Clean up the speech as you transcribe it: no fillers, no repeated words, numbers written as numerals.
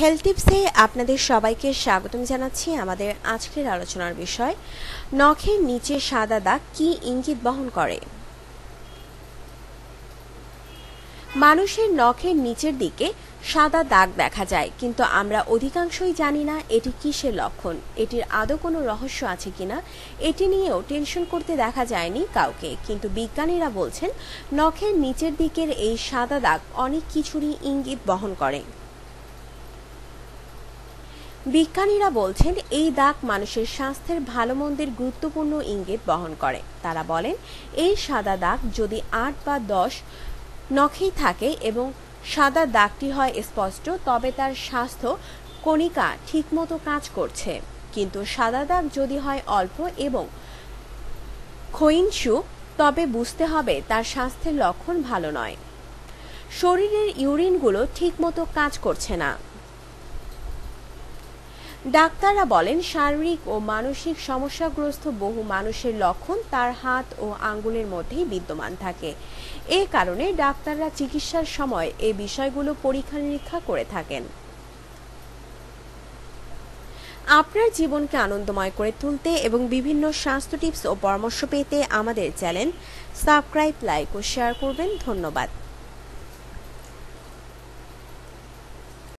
Health টিপসে আপনাদের সবাইকে স্বাগতম জানাচ্ছি। আমাদের আজকের আলোচনার বিষয় নখের নিচে সাদা দাগ কি ইঙ্গিত বহন করে। মানুষের নখের নিচের দিকে সাদা দাগ দেখা যায়, কিন্তু আমরা অধিকাংশই জানি না এটি কিসের লক্ষণ, এটির আদৌ কোনো রহস্য আছে কিনা এটি নিয়েও টেনশন করতে দেখা যায়নি কাউকে। কিন্তু বিজ্ঞানীরা বলছেন নখের নিচের দিকের এই সাদা দাগ অনেক কিছুরই ইঙ্গিত বহন করে। বিজ্ঞানীরা বলছেন এই দাগ মানুষের স্বাস্থ্যের ভালো মন্দের গুরুত্বপূর্ণ ইঙ্গিত বহন করে। তারা বলেন এই সাদা দাগ যদি ৮ বা ১০ নখেই থাকে এবং সাদা দাগটি হয় স্পষ্ট, তবে তার স্বাস্থ্য কণিকা ঠিকমতো কাজ করছে। কিন্তু সাদা দাগ যদি হয় অল্প এবং ক্ষয়িষ্ণু, তবে বুঝতে হবে তার স্বাস্থ্যের লক্ষণ ভালো নয়। শরীরের ইউরিনগুলো ঠিকমতো কাজ করছে না। ডাক্তাররা বলেন শারীরিক ও মানসিক সমস্যাগ্রস্ত বহু মানুষের লক্ষণ তার হাত ও আঙ্গুলের মধ্যেই বিদ্যমান থাকে। এ কারণে ডাক্তাররা চিকিৎসার সময় এই বিষয়গুলো পরীক্ষা নিরীক্ষা করে থাকেন। আপনার জীবনকে আনন্দময় করে তুলতে এবং বিভিন্ন স্বাস্থ্য টিপস ও পরামর্শ পেতে আমাদের চ্যানেল সাবস্ক্রাইব, লাইক ও শেয়ার করবেন। ধন্যবাদ।